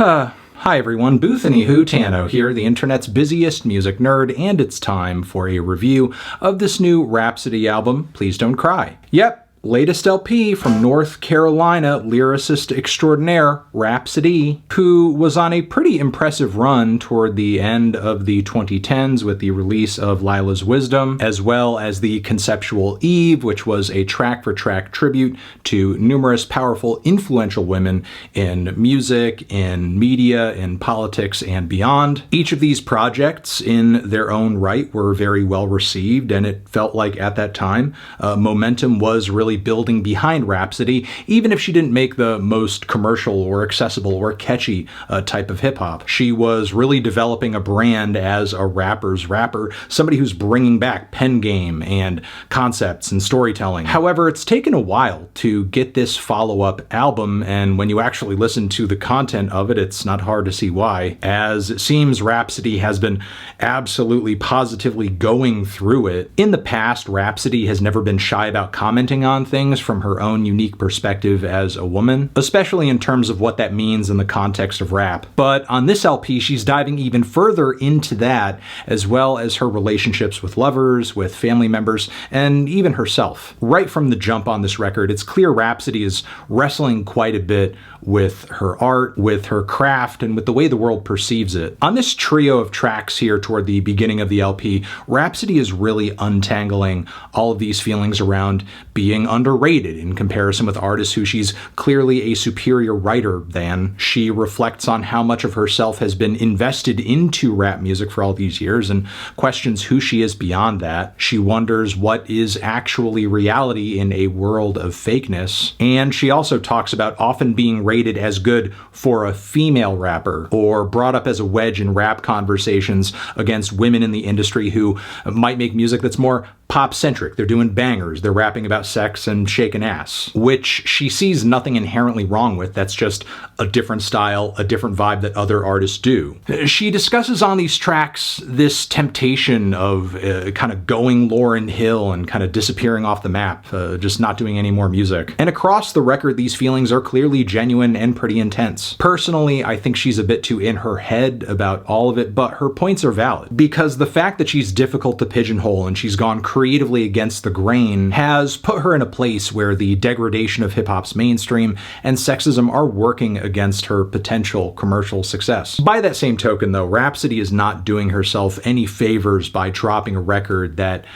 Hi everyone, Boothany Tano here, the internet's busiest music nerd, and it's time for a review of this new Rapsody album, Please Don't Cry. Yep, latest LP from North Carolina lyricist extraordinaire Rapsody, who was on a pretty impressive run toward the end of the 2010s with the release of Lila's Wisdom, as well as the conceptual Eve, which was a track-for-track tribute to numerous powerful, influential women in music, in media, in politics, and beyond. Each of these projects, in their own right, were very well received, and it felt like at that time, momentum was really building behind Rapsody, even if she didn't make the most commercial or accessible or catchy type of hip-hop. She was really developing a brand as a rapper's rapper, somebody who's bringing back pen game and concepts and storytelling. However, it's taken a while to get this follow-up album, and when you actually listen to the content of it, it's not hard to see why. As it seems, Rapsody has been absolutely positively going through it. In the past, Rapsody has never been shy about commenting on things from her own unique perspective as a woman, especially in terms of what that means in the context of rap. But on this LP, she's diving even further into that, as well as her relationships with lovers, with family members, and even herself. Right from the jump on this record, it's clear Rapsody is wrestling quite a bit with her art, with her craft, and with the way the world perceives it. On this trio of tracks here toward the beginning of the LP, Rapsody is really untangling all of these feelings around being underrated in comparison with artists who she's clearly a superior writer than. She reflects on how much of herself has been invested into rap music for all these years and questions who she is beyond that. She wonders what is actually reality in a world of fakeness. And she also talks about often being rated as good for a female rapper, or brought up as a wedge in rap conversations against women in the industry who might make music that's more pop-centric. They're doing bangers, they're rapping about sex and shaking ass, which she sees nothing inherently wrong with. That's just a different style, a different vibe that other artists do. She discusses on these tracks this temptation of kind of going Lauryn Hill and kind of disappearing off the map, just not doing any more music. And across the record, these feelings are clearly genuine and pretty intense. Personally, I think she's a bit too in her head about all of it, but her points are valid, because the fact that she's difficult to pigeonhole and she's gone creatively against the grain has put her in a place where the degradation of hip-hop's mainstream and sexism are working against her potential commercial success. By that same token, though, Rapsody is not doing herself any favors by dropping a record that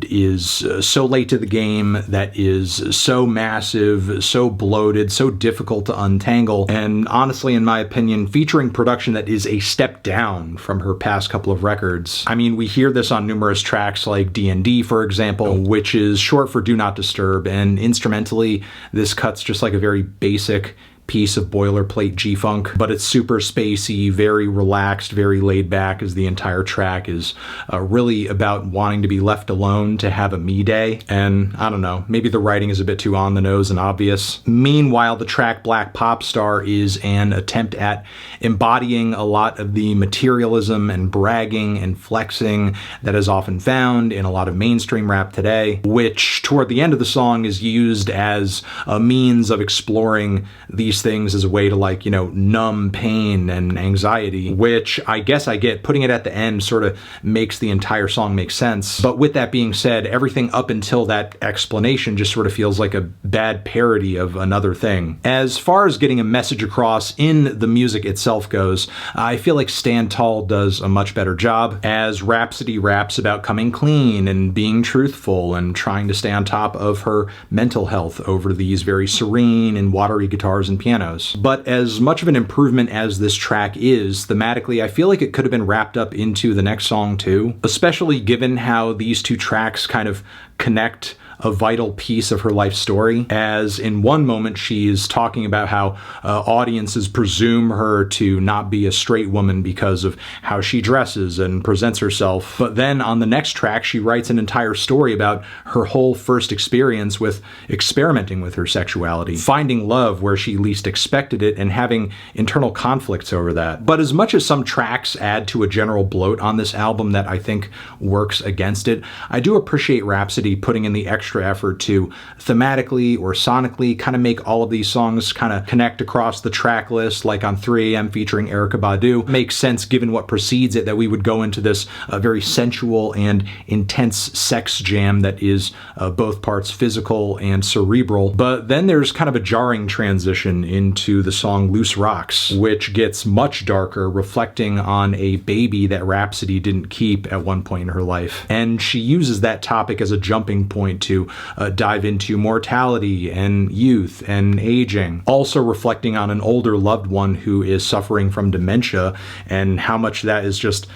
is so late to the game, that is so massive, so bloated, so difficult to untangle, and honestly, in my opinion, featuring production that is a step down from her past couple of records. I mean, we hear this on numerous tracks like D&D, for example, which is short for Do Not Disturb, and instrumentally, this cuts just like a very basic piece of boilerplate G-funk, but it's super spacey, very relaxed, very laid back, as the entire track is really about wanting to be left alone, to have a me day. And I don't know, maybe the writing is a bit too on the nose and obvious. Meanwhile, the track Black Pop Star is an attempt at embodying a lot of the materialism and bragging and flexing that is often found in a lot of mainstream rap today, which toward the end of the song is used as a means of exploring these things as a way to, like, you know, numb pain and anxiety, which I guess I get. Putting it at the end sort of makes the entire song make sense. But with that being said, everything up until that explanation just sort of feels like a bad parody of another thing. As far as getting a message across in the music itself goes, I feel like Stand Tall does a much better job, as Rapsody raps about coming clean and being truthful and trying to stay on top of her mental health over these very serene and watery guitars and pianos. But as much of an improvement as this track is, thematically, I feel like it could have been wrapped up into the next song too, especially given how these two tracks kind of connect a vital piece of her life story, as in one moment she's talking about how audiences presume her to not be a straight woman because of how she dresses and presents herself. But then on the next track, she writes an entire story about her whole first experience with experimenting with her sexuality, finding love where she least expected it, and having internal conflicts over that. But as much as some tracks add to a general bloat on this album that I think works against it, I do appreciate Rapsody putting in the extra extra effort to thematically or sonically kind of make all of these songs kind of connect across the track list, like on 3 AM featuring Erykah Badu. Makes sense given what precedes it that we would go into this very sensual and intense sex jam that is both parts physical and cerebral. But then there's kind of a jarring transition into the song Loose Rocks, which gets much darker, reflecting on a baby that Rapsody didn't keep at one point in her life. And she uses that topic as a jumping point to dive into mortality and youth and aging, also reflecting on an older loved one who is suffering from dementia and how much that is just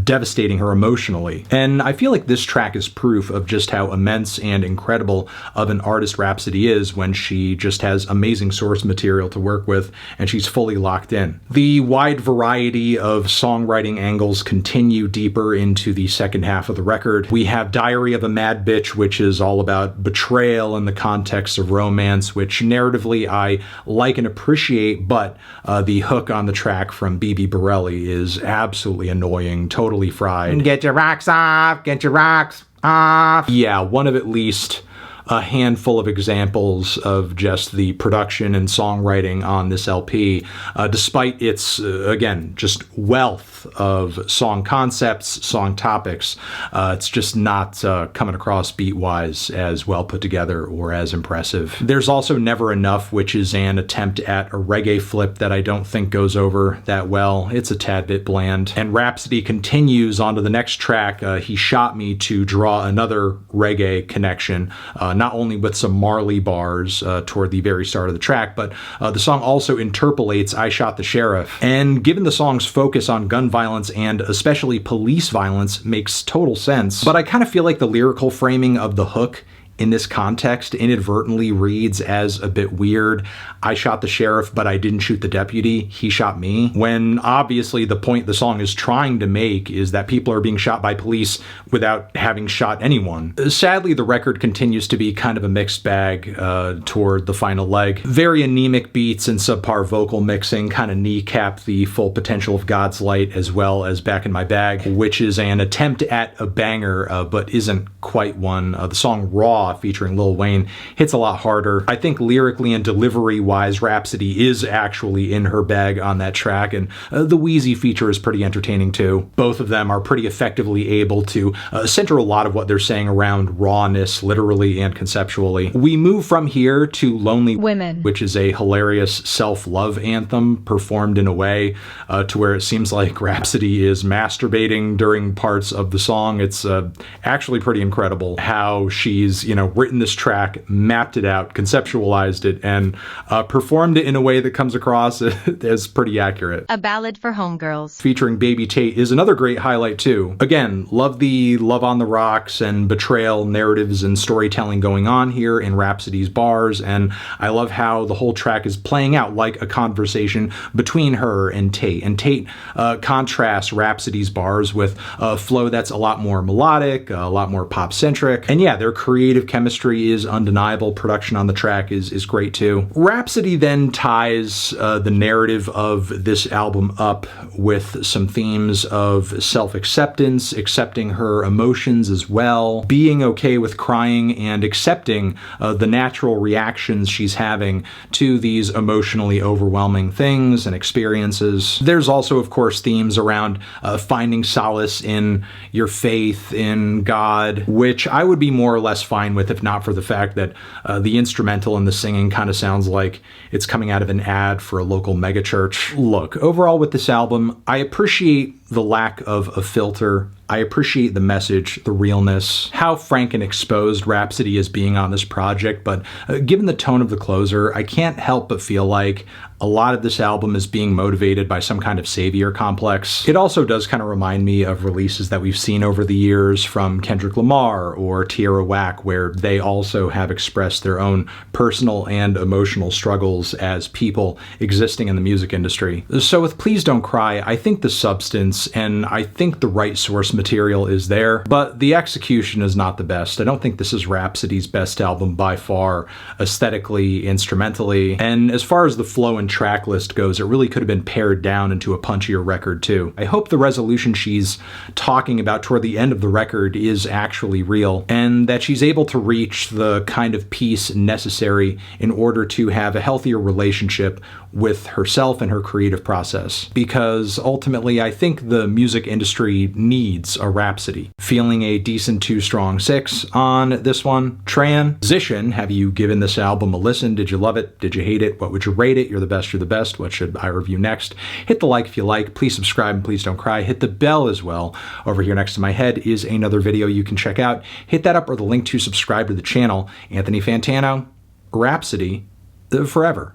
devastating her emotionally. And I feel like this track is proof of just how immense and incredible of an artist Rapsody is when she just has amazing source material to work with and she's fully locked in. The wide variety of songwriting angles continue deeper into the second half of the record. We have Diary of a Mad Bitch, which is all about betrayal in the context of romance, which narratively I like and appreciate, but the hook on the track from BB Borelli is absolutely annoying, totally fried. Get your rocks off, get your rocks off. Yeah, one of at least a handful of examples of just the production and songwriting on this LP, despite its, again, just wealth of song concepts, song topics. It's just not coming across beat-wise as well put together or as impressive. There's also Never Enough, which is an attempt at a reggae flip that I don't think goes over that well. It's a tad bit bland. And Rapsody continues onto the next track, He Shot Me, to draw another reggae connection, not only with some Marley bars toward the very start of the track, but the song also interpolates I Shot the Sheriff. And given the song's focus on gun violence and especially police violence, makes total sense. But I kind of feel like the lyrical framing of the hook in this context inadvertently reads as a bit weird. I shot the sheriff, but I didn't shoot the deputy. He shot me. When obviously the point the song is trying to make is that people are being shot by police without having shot anyone. Sadly, the record continues to be kind of a mixed bag toward the final leg. Very anemic beats and subpar vocal mixing kind of kneecap the full potential of God's Light, as well as Back in My Bag, which is an attempt at a banger, but isn't quite one. The song Raw, featuring Lil Wayne, hits a lot harder. I think lyrically and delivery-wise, Rapsody is actually in her bag on that track, and the Wheezy feature is pretty entertaining too. Both of them are pretty effectively able to center a lot of what they're saying around rawness, literally and conceptually. We move from here to Lonely Women, which is a hilarious self-love anthem performed in a way to where it seems like Rapsody is masturbating during parts of the song. It's actually pretty incredible how she's, written this track, mapped it out, conceptualized it, and performed it in a way that comes across as pretty accurate. A Ballad for Homegirls, featuring Baby Tate, is another great highlight too. Again, love the love on the rocks and betrayal narratives and storytelling going on here in Rapsody's bars, and I love how the whole track is playing out like a conversation between her and Tate. And Tate contrasts Rapsody's bars with a flow that's a lot more melodic, a lot more pop-centric, and yeah, their creative chemistry is undeniable. Production on the track is great too. Rapsody then ties the narrative of this album up with some themes of self-acceptance, accepting her emotions as well, being okay with crying, and accepting the natural reactions she's having to these emotionally overwhelming things and experiences. There's also, of course, themes around finding solace in your faith in God, which I would be more or less fine with if not for the fact that the instrumental and the singing kind of sounds like it's coming out of an ad for a local megachurch. Look, overall with this album, I appreciate the lack of a filter. I appreciate the message, the realness, how frank and exposed Rapsody is being on this project, but given the tone of the closer, I can't help but feel like a lot of this album is being motivated by some kind of savior complex. It also does kind of remind me of releases that we've seen over the years from Kendrick Lamar or Tierra Whack, where they also have expressed their own personal and emotional struggles as people existing in the music industry. So with Please Don't Cry, I think the substance and I think the right source material is there, but the execution is not the best. I don't think this is Rapsody's best album by far, aesthetically, instrumentally, and as far as the flow and track list goes, it really could have been pared down into a punchier record too. I hope the resolution she's talking about toward the end of the record is actually real, and that she's able to reach the kind of peace necessary in order to have a healthier relationship with herself and her creative process. Because ultimately, I think the music industry needs a Rapsody. Feeling a decent 2 strong 6 on this one. Transition, have you given this album a listen? Did you love it? Did you hate it? What would you rate it? You're the best, you're the best. What should I review next? Hit the like if you like. Please subscribe and please don't cry. Hit the bell as well. Over here next to my head is another video you can check out. Hit that up or the link to subscribe to the channel. Anthony Fantano, Rapsody, forever.